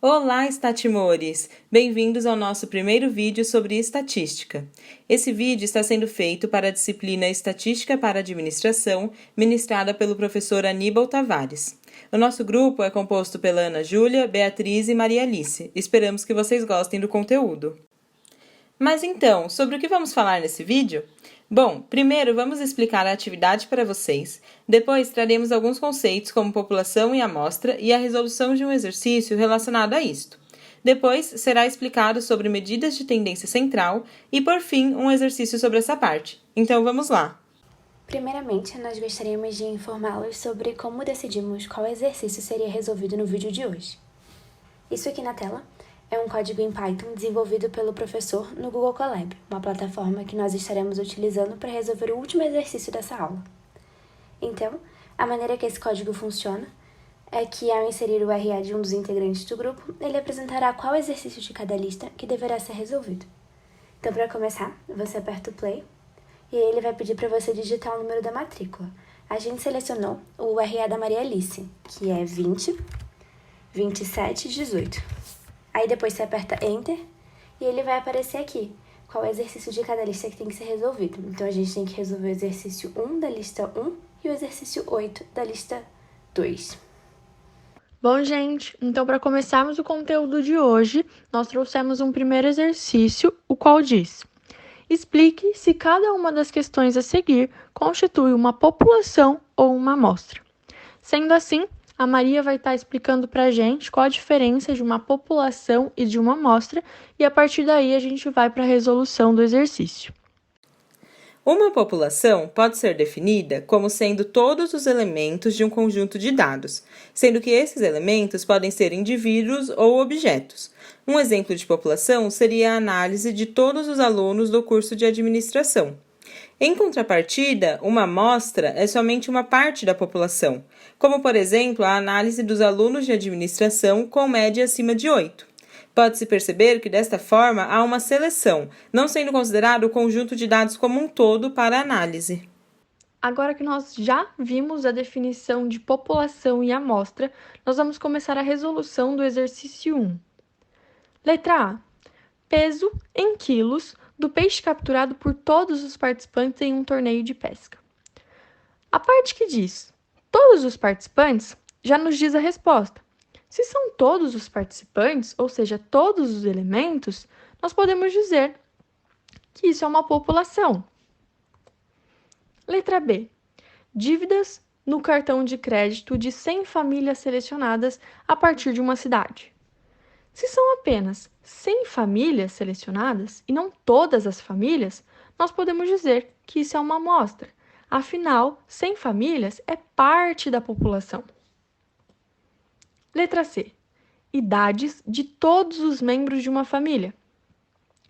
Olá, estatimores! Bem-vindos ao nosso primeiro vídeo sobre estatística. Esse vídeo está sendo feito para a disciplina Estatística para Administração, ministrada pelo professor Aníbal Tavares. O nosso grupo é composto pela Ana Júlia, Beatriz e Maria Alice. Esperamos que vocês gostem do conteúdo. Mas então, sobre o que vamos falar nesse vídeo? Bom, primeiro vamos explicar a atividade para vocês, depois traremos alguns conceitos como população e amostra e a resolução de um exercício relacionado a isto. Depois será explicado sobre medidas de tendência central e, por fim, um exercício sobre essa parte. Então vamos lá! Primeiramente, nós gostaríamos de informá-los sobre como decidimos qual exercício seria resolvido no vídeo de hoje. Isso aqui na tela é um código em Python desenvolvido pelo professor no Google Colab, uma plataforma que nós estaremos utilizando para resolver o último exercício dessa aula. Então, a maneira que esse código funciona é que, ao inserir o RA de um dos integrantes do grupo, ele apresentará qual exercício de cada lista que deverá ser resolvido. Então, para começar, você aperta o play e aí ele vai pedir para você digitar o número da matrícula. A gente selecionou o RA da Maria Alice, que é 20, 27 e 18. Aí depois você aperta Enter e ele vai aparecer aqui qual é o exercício de cada lista que tem que ser resolvido. Então, a gente tem que resolver o exercício 1 da lista 1 e o exercício 8 da lista 2. Bom, gente, então para começarmos o conteúdo de hoje, nós trouxemos um primeiro exercício, o qual diz: explique se cada uma das questões a seguir constitui uma população ou uma amostra. Sendo assim, a Maria vai estar explicando para a gente qual a diferença de uma população e de uma amostra, e a partir daí a gente vai para a resolução do exercício. Uma população pode ser definida como sendo todos os elementos de um conjunto de dados, sendo que esses elementos podem ser indivíduos ou objetos. Um exemplo de população seria a análise de todos os alunos do curso de administração. Em contrapartida, uma amostra é somente uma parte da população, como, por exemplo, a análise dos alunos de administração com média acima de 8. Pode-se perceber que, desta forma, há uma seleção, não sendo considerado o conjunto de dados como um todo para análise. Agora que nós já vimos a definição de população e amostra, nós vamos começar a resolução do exercício 1. Letra A. Peso em quilos do peixe capturado por todos os participantes em um torneio de pesca. A parte que diz todos os participantes já nos diz a resposta. Se são todos os participantes, ou seja, todos os elementos, nós podemos dizer que isso é uma população. Letra B. Dívidas no cartão de crédito de 100 famílias selecionadas a partir de uma cidade. Se são apenas 100 famílias selecionadas e não todas as famílias, nós podemos dizer que isso é uma amostra. Afinal, 100 famílias é parte da população. Letra C. Idades de todos os membros de uma família.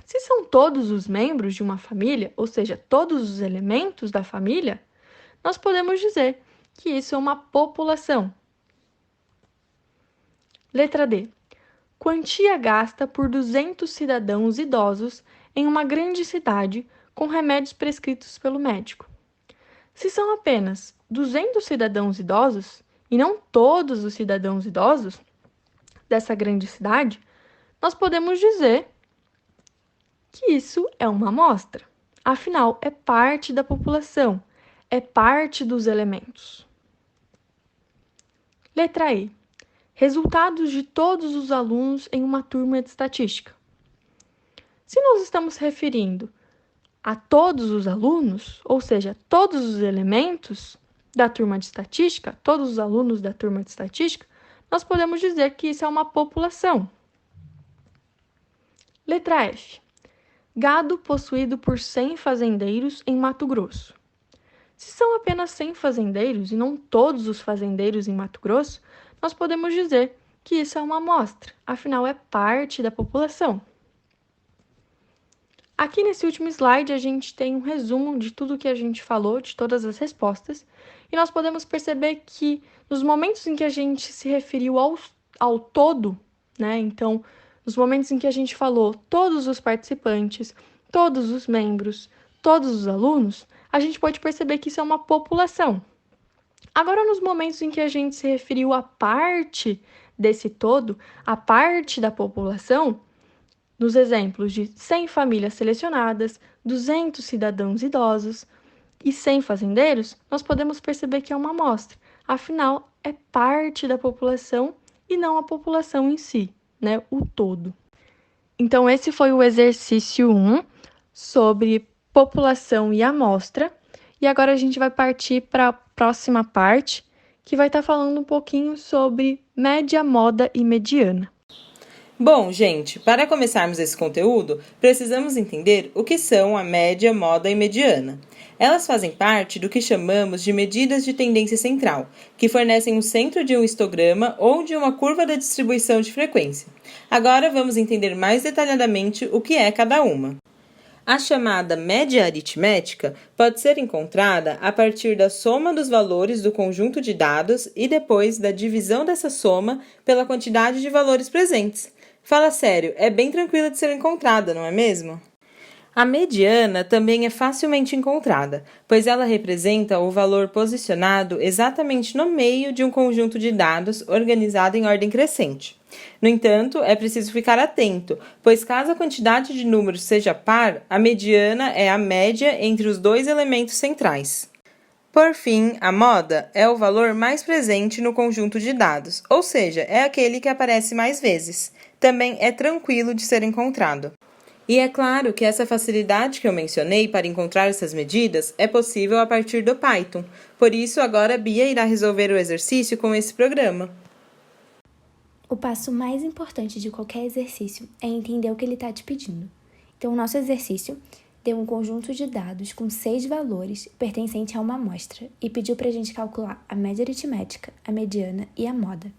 Se são todos os membros de uma família, ou seja, todos os elementos da família, nós podemos dizer que isso é uma população. Letra D. Quantia gasta por 200 cidadãos idosos em uma grande cidade com remédios prescritos pelo médico. Se são apenas 200 cidadãos idosos, e não todos os cidadãos idosos dessa grande cidade, nós podemos dizer que isso é uma amostra. Afinal, é parte da população, é parte dos elementos. Letra E. Resultados de todos os alunos em uma turma de estatística. Se nós estamos referindo a todos os alunos, ou seja, todos os elementos da turma de estatística, todos os alunos da turma de estatística, nós podemos dizer que isso é uma população. Letra F. Gado possuído por 100 fazendeiros em Mato Grosso. Se são apenas 100 fazendeiros e não todos os fazendeiros em Mato Grosso, nós podemos dizer que isso é uma amostra, afinal é parte da população. Aqui nesse último slide a gente tem um resumo de tudo que a gente falou, de todas as respostas, e nós podemos perceber que nos momentos em que a gente se referiu ao todo, né? Então, nos momentos em que a gente falou todos os participantes, todos os membros, todos os alunos, a gente pode perceber que isso é uma população. Agora, nos momentos em que a gente se referiu à parte desse todo, a parte da população, nos exemplos de 100 famílias selecionadas, 200 cidadãos idosos e 100 fazendeiros, nós podemos perceber que é uma amostra. Afinal, é parte da população e não a população em si, né? O todo. Então, esse foi o exercício 1 sobre população e amostra. E agora a gente vai partir para a próxima parte, que vai estar falando um pouquinho sobre média, moda e mediana. Bom, gente, para começarmos esse conteúdo, precisamos entender o que são a média, moda e mediana. Elas fazem parte do que chamamos de medidas de tendência central, que fornecem o centro de um histograma ou de uma curva da distribuição de frequência. Agora vamos entender mais detalhadamente o que é cada uma. A chamada média aritmética pode ser encontrada a partir da soma dos valores do conjunto de dados e depois da divisão dessa soma pela quantidade de valores presentes. Fala sério, é bem tranquila de ser encontrada, não é mesmo? A mediana também é facilmente encontrada, pois ela representa o valor posicionado exatamente no meio de um conjunto de dados organizado em ordem crescente. No entanto, é preciso ficar atento, pois caso a quantidade de números seja par, a mediana é a média entre os dois elementos centrais. Por fim, a moda é o valor mais presente no conjunto de dados, ou seja, é aquele que aparece mais vezes. Também é tranquilo de ser encontrado. E é claro que essa facilidade que eu mencionei para encontrar essas medidas é possível a partir do Python. Por isso, agora a Bia irá resolver o exercício com esse programa. O passo mais importante de qualquer exercício é entender o que ele está te pedindo. Então, o nosso exercício deu um conjunto de dados com 6 valores pertencente a uma amostra e pediu para a gente calcular a média aritmética, a mediana e a moda.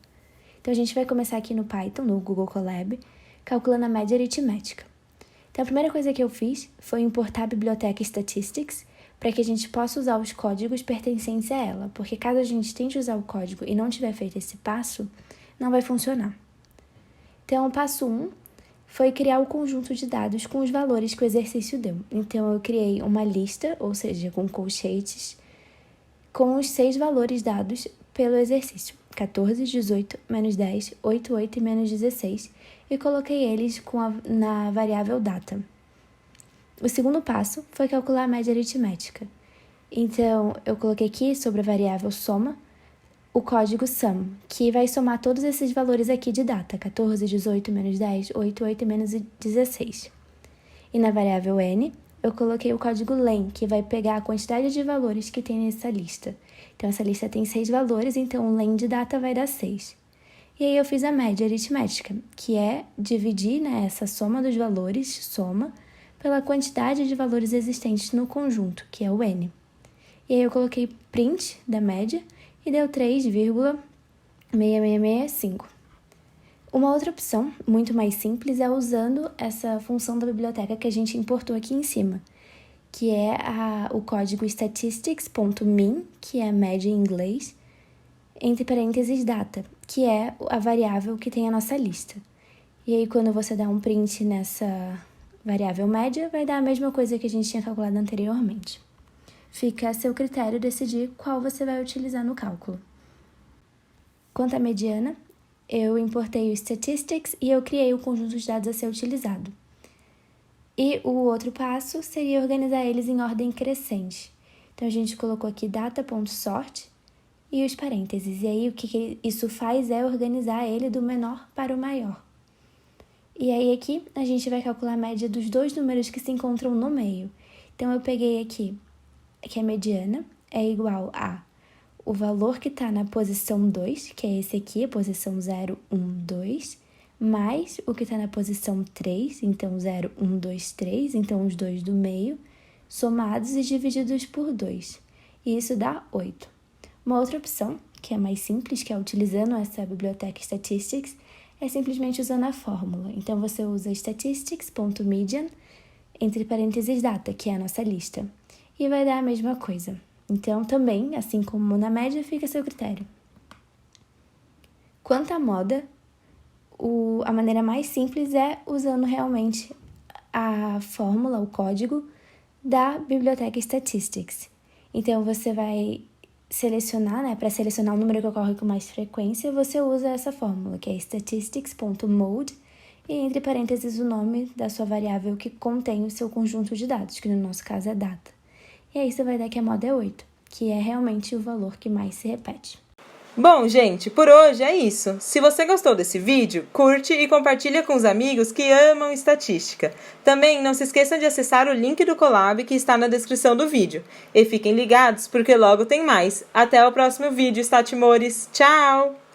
Então, a gente vai começar aqui no Python, no Google Colab, calculando a média aritmética. Então, a primeira coisa que eu fiz foi importar a biblioteca Statistics para que a gente possa usar os códigos pertencentes a ela, porque caso a gente tente usar o código e não tiver feito esse passo, não vai funcionar. Então, o passo 1 foi criar o conjunto de dados com os valores que o exercício deu. Então, eu criei uma lista, ou seja, com colchetes, com os 6 valores dados pelo exercício. 14, 18, menos 10, 8, 8 e menos 16, e coloquei eles na variável data. O segundo passo foi calcular a média aritmética. Então, eu coloquei aqui sobre a variável soma, o código sum, que vai somar todos esses valores aqui de data, 14, 18, menos 10, 8, 8 e menos 16. E na variável n, eu coloquei o código len, que vai pegar a quantidade de valores que tem nessa lista. Então, essa lista tem 6 valores, então o len de data vai dar 6. E aí eu fiz a média aritmética, que é dividir essa soma dos valores, soma, pela quantidade de valores existentes no conjunto, que é o n. E aí eu coloquei print da média e deu 3,6665. Uma outra opção, muito mais simples, é usando essa função da biblioteca que a gente importou aqui em cima, que é o código statistics.min, que é a média em inglês, entre parênteses data, que é a variável que tem a nossa lista. E aí, quando você dá um print nessa variável média, vai dar a mesma coisa que a gente tinha calculado anteriormente. Fica a seu critério decidir qual você vai utilizar no cálculo. Quanto à mediana, eu importei o statistics e eu criei o conjunto de dados a ser utilizado. E o outro passo seria organizar eles em ordem crescente. Então, a gente colocou aqui data.sort e os parênteses. E aí, o que isso faz é organizar ele do menor para o maior. E aí, aqui, a gente vai calcular a média dos 2 números que se encontram no meio. Então, eu peguei aqui que a mediana é igual a o valor que está na posição 2, que é esse aqui, a posição 0, 1, 2, mais o que está na posição 3, então 0, 1, 2, 3, então os 2 do meio, somados e divididos por 2. E isso dá 8. Uma outra opção, que é mais simples, que é utilizando essa biblioteca Statistics, é simplesmente usando a fórmula. Então, você usa statistics.median, entre parênteses data, que é a nossa lista, e vai dar a mesma coisa. Então, também, assim como na média, fica a seu critério. Quanto à moda, a maneira mais simples é usando realmente a fórmula, o código da biblioteca Statistics. Então, você vai selecionar, né, para selecionar o número que ocorre com mais frequência, você usa essa fórmula, que é statistics.mode, e entre parênteses o nome da sua variável que contém o seu conjunto de dados, que no nosso caso é data. E aí você vai dar que a moda é 8, que é realmente o valor que mais se repete. Bom, gente, por hoje é isso. Se você gostou desse vídeo, curte e compartilha com os amigos que amam estatística. Também não se esqueçam de acessar o link do Colab que está na descrição do vídeo. E fiquem ligados porque logo tem mais. Até o próximo vídeo, Estatimores. Tchau!